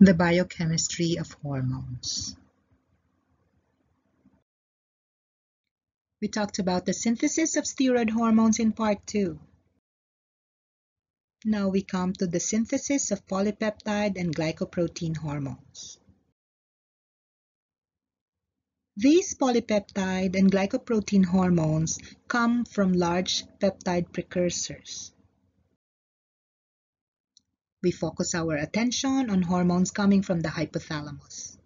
The biochemistry of hormones. We talked about the synthesis of steroid hormones in part 2. Now we come to the synthesis of polypeptide and glycoprotein hormones. These polypeptide and glycoprotein hormones come from large peptide precursors. We focus our attention on hormones coming from the hypothalamus.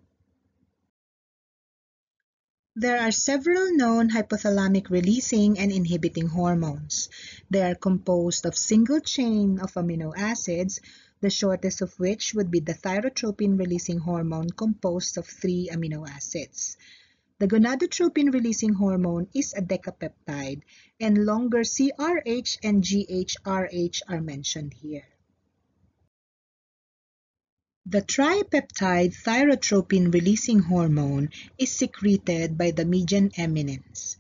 There are several known hypothalamic releasing and inhibiting hormones. They are composed of single chain of amino acids, the shortest of which would be the thyrotropin-releasing hormone composed of 3 amino acids. The gonadotropin-releasing hormone is a decapeptide, and longer CRH and GHRH are mentioned here. The tripeptide thyrotropin-releasing hormone is secreted by the median eminence.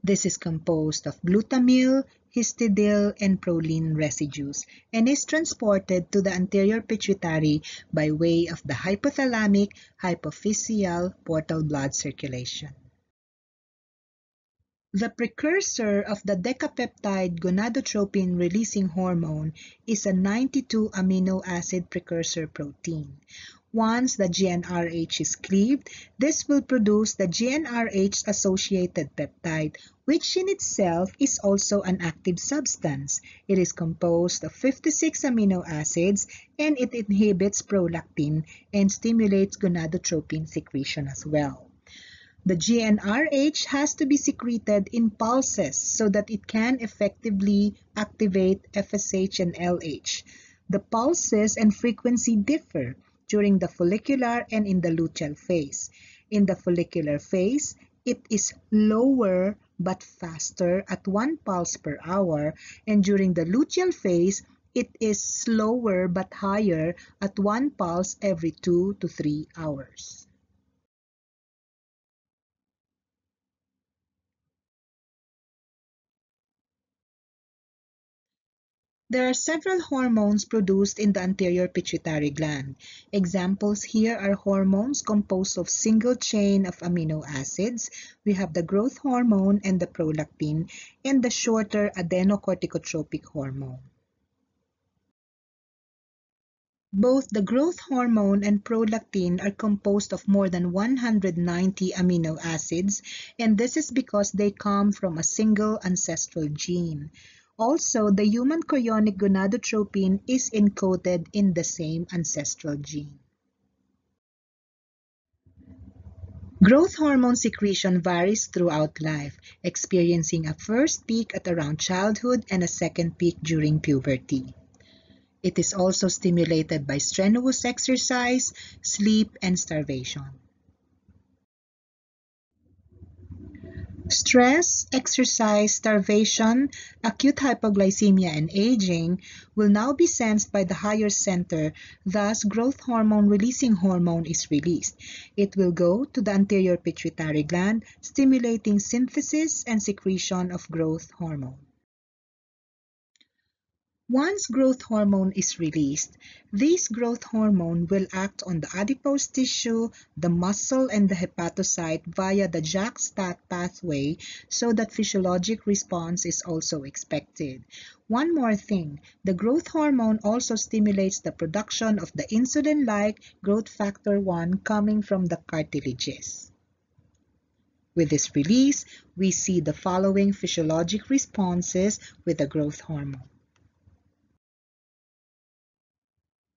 This is composed of glutamyl, histidyl, and proline residues and is transported to the anterior pituitary by way of the hypothalamic hypophyseal portal blood circulation. The precursor of the decapeptide gonadotropin-releasing hormone is a 92 amino acid precursor protein. Once the GnRH is cleaved, this will produce the GnRH-associated peptide, which in itself is also an active substance. It is composed of 56 amino acids, and it inhibits prolactin and stimulates gonadotropin secretion as well. The GnRH has to be secreted in pulses so that it can effectively activate FSH and LH. The pulses and frequency differ during the follicular and in the luteal phase. In the follicular phase, it is lower but faster at 1 pulse per hour, and during the luteal phase, it is slower but higher at 1 pulse every 2 to 3 hours. There are several hormones produced in the anterior pituitary gland. Examples here are hormones composed of single chain of amino acids. We have the growth hormone and the prolactin, and the shorter adenocorticotropic hormone. Both the growth hormone and prolactin are composed of more than 190 amino acids, and this is because they come from a single ancestral gene. Also, the human chorionic gonadotropin is encoded in the same ancestral gene. Growth hormone secretion varies throughout life, experiencing a first peak at around childhood and a second peak during puberty. It is also stimulated by strenuous exercise, sleep, and starvation. Stress, exercise, starvation, acute hypoglycemia, and aging will now be sensed by the higher center, thus growth hormone-releasing hormone is released. It will go to the anterior pituitary gland, stimulating synthesis and secretion of growth hormone. Once growth hormone is released, this growth hormone will act on the adipose tissue, the muscle, and the hepatocyte via the JAK-STAT pathway so that physiologic response is also expected. One more thing, the growth hormone also stimulates the production of the insulin-like growth factor 1 coming from the cartilages. With this release, we see the following physiologic responses with the growth hormone.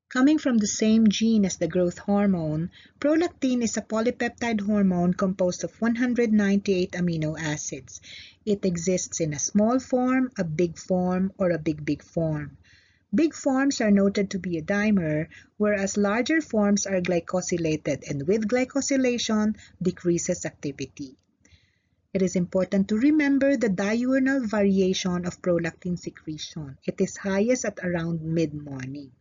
Coming from the same gene as the growth hormone, prolactin is a polypeptide hormone composed of 198 amino acids. It exists in a small form, a big form, or a big form. Big forms are noted to be a dimer, whereas larger forms are glycosylated, and with glycosylation, decreases activity. It is important to remember the diurnal variation of prolactin secretion. It is highest at around mid-morning.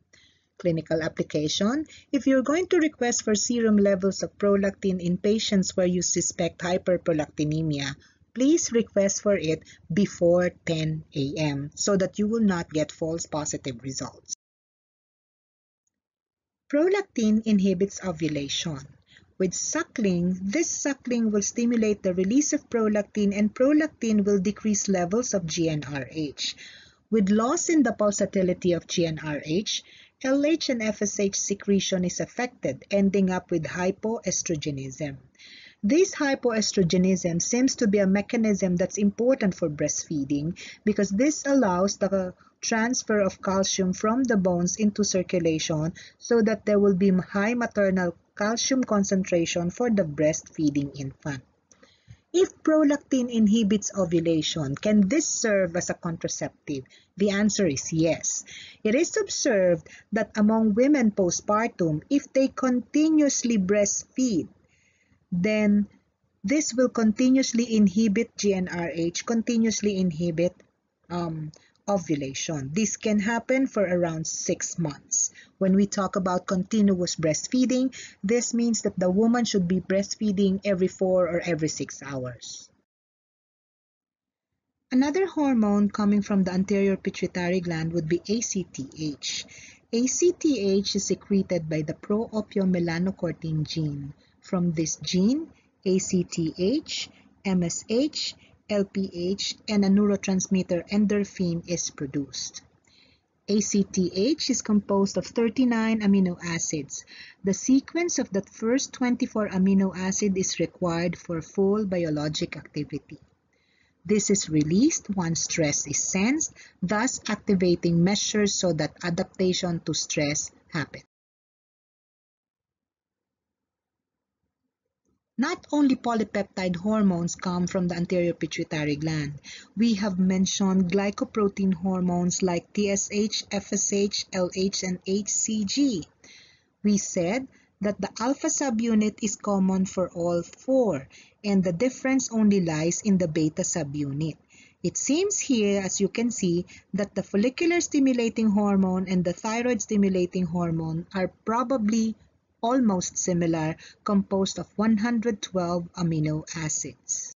Clinical application: if you're going to request for serum levels of prolactin in patients where you suspect hyperprolactinemia, please request for it before 10 a.m. so that you will not get false positive results. Prolactin inhibits ovulation. With suckling, this suckling will stimulate the release of prolactin, and prolactin will decrease levels of GnRH. With loss in the pulsatility of GnRH, LH and FSH secretion is affected, ending up with hypoestrogenism. This hypoestrogenism seems to be a mechanism that's important for breastfeeding because this allows the transfer of calcium from the bones into circulation so that there will be high maternal calcium concentration for the breastfeeding infant. If prolactin inhibits ovulation, can this serve as a contraceptive? The answer is yes. It is observed that among women postpartum, if they continuously breastfeed, then this will continuously inhibit GnRH, continuously inhibit ovulation. This can happen for around 6 months. When we talk about continuous breastfeeding, this means that the woman should be breastfeeding every 4 or every 6 hours. Another hormone coming from the anterior pituitary gland would be ACTH. ACTH is secreted by the pro-opiomelanocortin gene. From this gene, ACTH, MSH, LPH, and a neurotransmitter endorphin is produced. ACTH is composed of 39 amino acids. The sequence of the first 24 amino acids is required for full biologic activity. This is released once stress is sensed, thus activating measures so that adaptation to stress happens. Not only polypeptide hormones come from the anterior pituitary gland. We have mentioned glycoprotein hormones like TSH, FSH, LH, and HCG. We said that the alpha subunit is common for all 4, and the difference only lies in the beta subunit. It seems here, as you can see, that the follicular stimulating hormone and the thyroid stimulating hormone are probably almost similar, composed of 112 amino acids.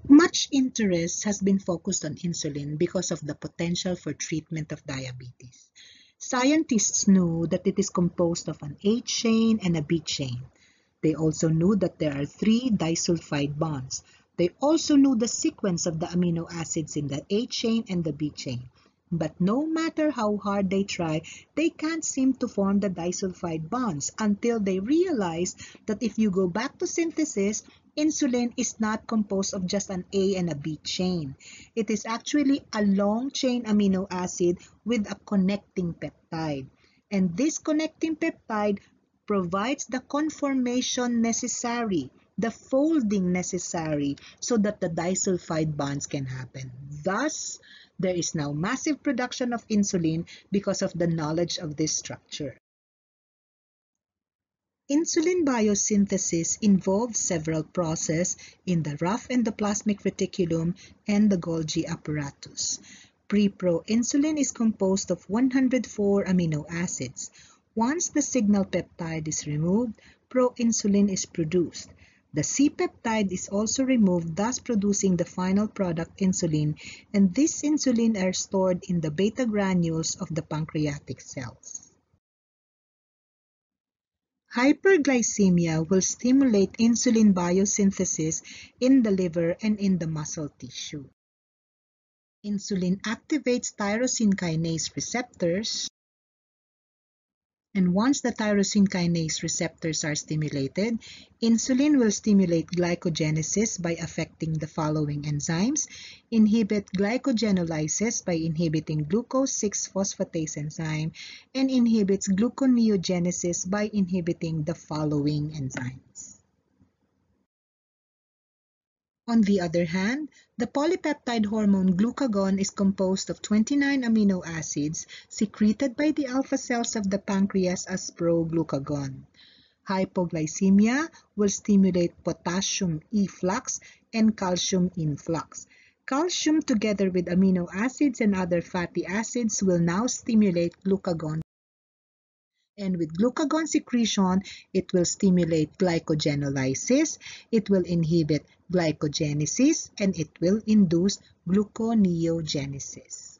Much interest has been focused on insulin because of the potential for treatment of diabetes. Scientists knew that it is composed of an A chain and a B chain. They also knew that there are 3 disulfide bonds. They also knew the sequence of the amino acids in the A chain and the B chain. But no matter how hard they try, they can't seem to form the disulfide bonds until they realize that if you go back to synthesis, insulin is not composed of just an A and a B chain. It is actually a long chain amino acid with a connecting peptide. And this connecting peptide provides the conformation necessary, the folding necessary, so that the disulfide bonds can happen. Thus, there is now massive production of insulin because of the knowledge of this structure. Insulin biosynthesis involves several processes in the rough endoplasmic reticulum and the Golgi apparatus. Pre-proinsulin is composed of 104 amino acids. Once the signal peptide is removed, proinsulin is produced. The C-peptide is also removed, thus producing the final product insulin, and this insulin are stored in the beta granules of the pancreatic cells. Hyperglycemia will stimulate insulin biosynthesis in the liver and in the muscle tissue. Insulin activates tyrosine kinase receptors, and once the tyrosine kinase receptors are stimulated, insulin will stimulate glycogenesis by affecting the following enzymes: inhibit glycogenolysis by inhibiting glucose 6-phosphatase enzyme, and inhibits gluconeogenesis by inhibiting the following enzymes. On the other hand, the polypeptide hormone glucagon is composed of 29 amino acids secreted by the alpha cells of the pancreas as proglucagon. Hypoglycemia will stimulate potassium efflux and calcium influx. Calcium together with amino acids and other fatty acids will now stimulate glucagon. And with glucagon secretion, it will stimulate glycogenolysis, it will inhibit glycogenesis, and it will induce gluconeogenesis.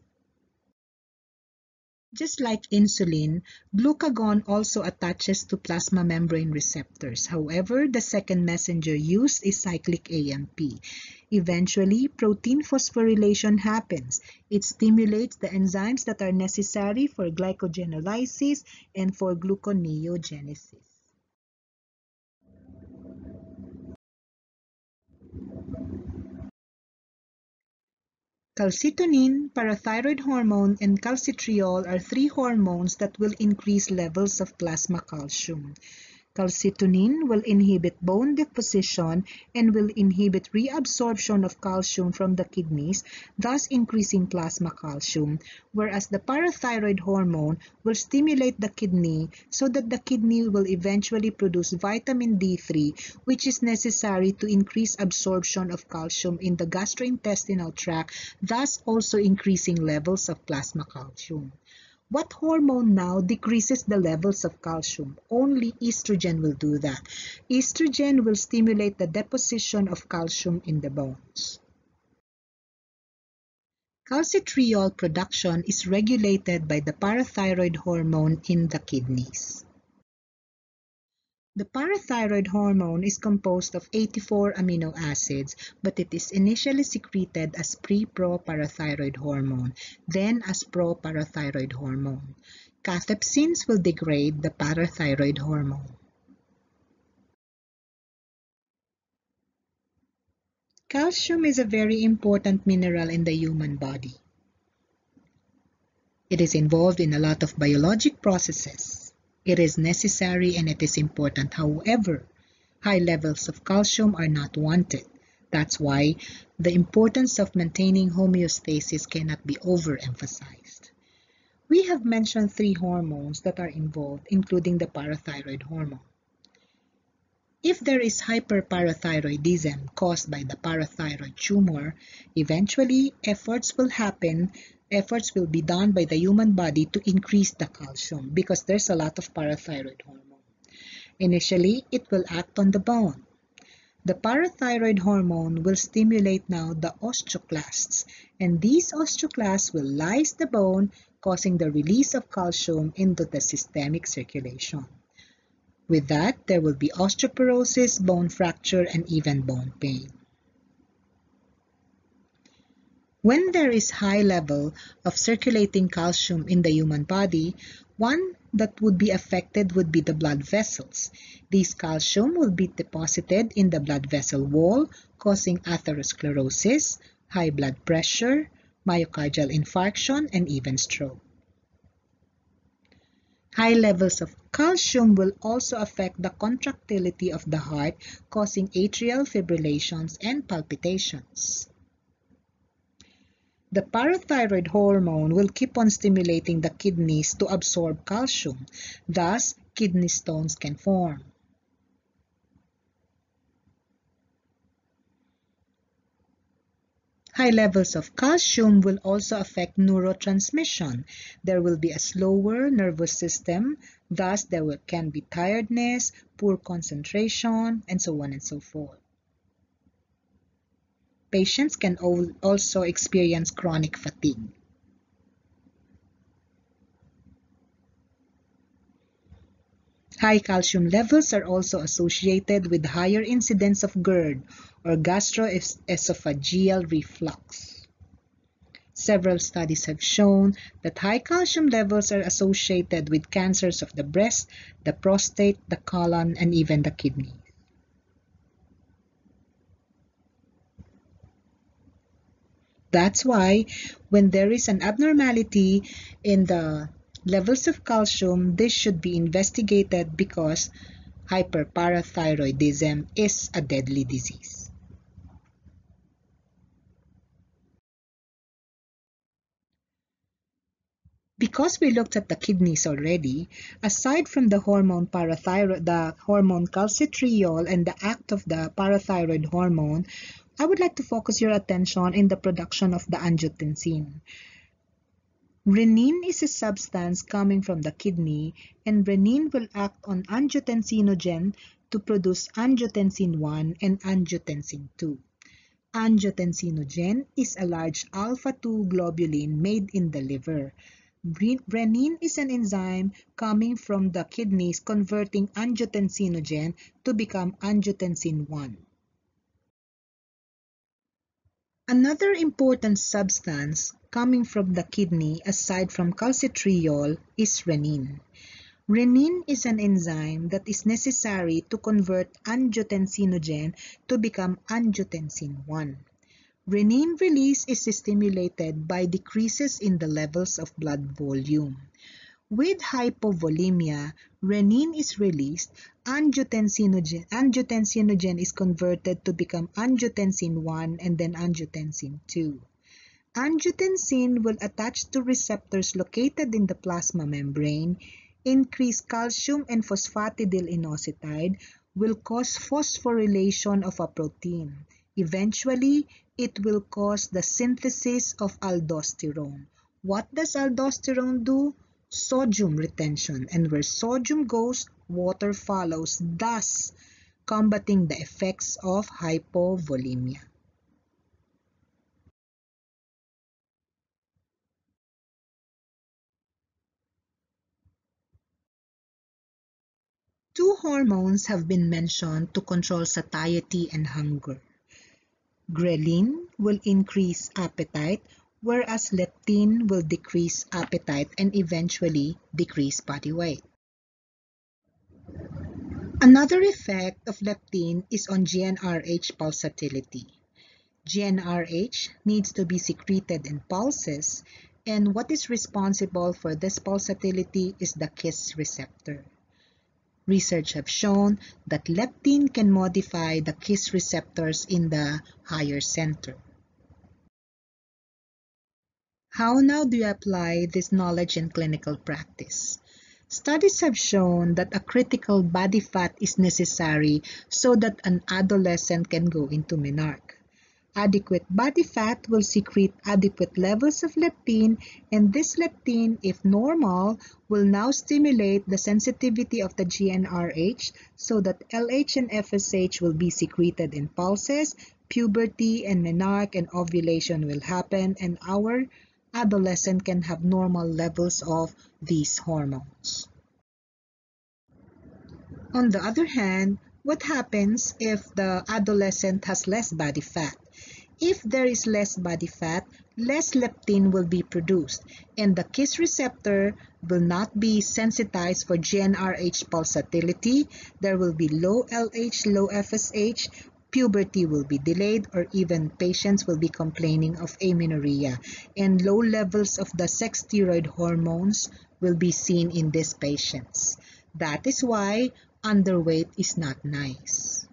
Just like insulin, glucagon also attaches to plasma membrane receptors. However, the second messenger used is cyclic AMP. Eventually, protein phosphorylation happens. It stimulates the enzymes that are necessary for glycogenolysis and for gluconeogenesis. Calcitonin, parathyroid hormone, and calcitriol are three hormones that will increase levels of plasma calcium. Calcitonin will inhibit bone deposition and will inhibit reabsorption of calcium from the kidneys, thus increasing plasma calcium, whereas the parathyroid hormone will stimulate the kidney so that the kidney will eventually produce vitamin D3, which is necessary to increase absorption of calcium in the gastrointestinal tract, thus also increasing levels of plasma calcium. What hormone now decreases the levels of calcium? Only estrogen will do that. Estrogen will stimulate the deposition of calcium in the bones. Calcitriol production is regulated by the parathyroid hormone in the kidneys. The parathyroid hormone is composed of 84 amino acids, but it is initially secreted as pre-proparathyroid hormone, then as proparathyroid hormone. Cathepsins will degrade the parathyroid hormone. Calcium is a very important mineral in the human body. It is involved in a lot of biologic processes. It is necessary and it is important. However, high levels of calcium are not wanted. That's why the importance of maintaining homeostasis cannot be overemphasized. We have mentioned three hormones that are involved, including the parathyroid hormone. If there is hyperparathyroidism caused by the parathyroid tumor, eventually efforts will be done by the human body to increase the calcium because there's a lot of parathyroid hormone. Initially, it will act on the bone. The parathyroid hormone will stimulate now the osteoclasts, and these osteoclasts will lyse the bone, causing the release of calcium into the systemic circulation. With that, there will be osteoporosis, bone fracture, and even bone pain. When there is high level of circulating calcium in the human body, one that would be affected would be the blood vessels. These calcium will be deposited in the blood vessel wall, causing atherosclerosis, high blood pressure, myocardial infarction, and even stroke. High levels of calcium will also affect the contractility of the heart, causing atrial fibrillations and palpitations. The parathyroid hormone will keep on stimulating the kidneys to absorb calcium. Thus, kidney stones can form. High levels of calcium will also affect neurotransmission. There will be a slower nervous system, thus there can be tiredness, poor concentration, and so on and so forth. Patients can also experience chronic fatigue. High calcium levels are also associated with higher incidence of GERD, or gastroesophageal reflux. Several studies have shown that high calcium levels are associated with cancers of the breast, the prostate, the colon, and even the kidney. That's why when there is an abnormality in the levels of calcium, this should be investigated because hyperparathyroidism is a deadly disease. Because we looked at the kidneys already, aside from the hormone the hormone calcitriol and the act of the parathyroid hormone, I would like to focus your attention in the production of the angiotensin. Renin is a substance coming from the kidney, and renin will act on angiotensinogen to produce angiotensin 1 and angiotensin 2. Angiotensinogen is a large alpha-2 globulin made in the liver. Renin is an enzyme coming from the kidneys converting angiotensinogen to become angiotensin 1. Another important substance coming from the kidney aside from calcitriol is renin. Renin is an enzyme that is necessary to convert angiotensinogen to become angiotensin 1. Renin release is stimulated by decreases in the levels of blood volume. With hypovolemia, renin is released, angiotensinogen is converted to become angiotensin 1 and then angiotensin 2. Angiotensin will attach to receptors located in the plasma membrane, increase calcium and phosphatidylinositide, will cause phosphorylation of a protein. Eventually, it will cause the synthesis of aldosterone. What does aldosterone do? Sodium retention, and where sodium goes, water follows, thus combating the effects of hypovolemia. Two hormones have been mentioned to control satiety and hunger. Ghrelin will increase appetite, whereas leptin will decrease appetite and eventually decrease body weight. Another effect of leptin is on GnRH pulsatility. GnRH needs to be secreted in pulses, and what is responsible for this pulsatility is the Kiss receptor. Research have shown that leptin can modify the Kiss receptors in the higher center. How now do you apply this knowledge in clinical practice? Studies have shown that a critical body fat is necessary so that an adolescent can go into menarche. Adequate body fat will secrete adequate levels of leptin, and this leptin, if normal, will now stimulate the sensitivity of the GnRH so that LH and FSH will be secreted in pulses, puberty and menarche and ovulation will happen, and our adolescent can have normal levels of these hormones. On the other hand, what happens if the adolescent has less body fat? If there is less body fat, less leptin will be produced, and the Kiss receptor will not be sensitized for GnRH pulsatility. There will be low LH, low FSH, puberty will be delayed, or even patients will be complaining of amenorrhea, and low levels of the sex steroid hormones will be seen in these patients. That is why underweight is not nice.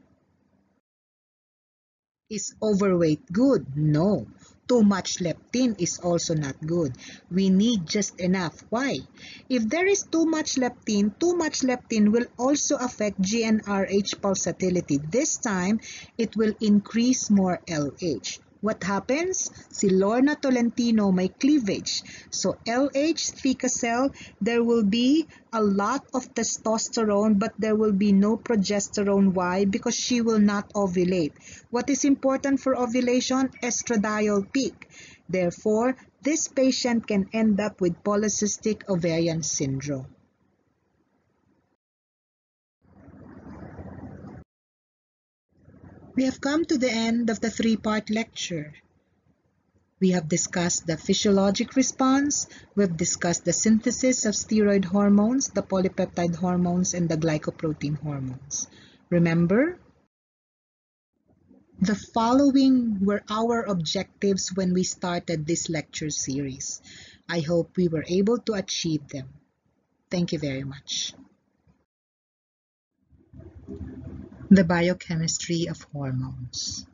Is overweight good? No. Too much leptin is also not good. We need just enough. Why? If there is too much leptin will also affect GnRH pulsatility. This time, it will increase more LH. What happens? Si Lorna Tolentino may cleavage. So LH, theca cell, there will be a lot of testosterone but there will be no progesterone. Why? Because she will not ovulate. What is important for ovulation? Estradiol peak. Therefore, this patient can end up with polycystic ovarian syndrome. We have come to the end of the three-part lecture. We have discussed the physiologic response, we've discussed the synthesis of steroid hormones, the polypeptide hormones, and the glycoprotein hormones. Remember, the following were our objectives when we started this lecture series. I hope we were able to achieve them. Thank you very much. The biochemistry of hormones.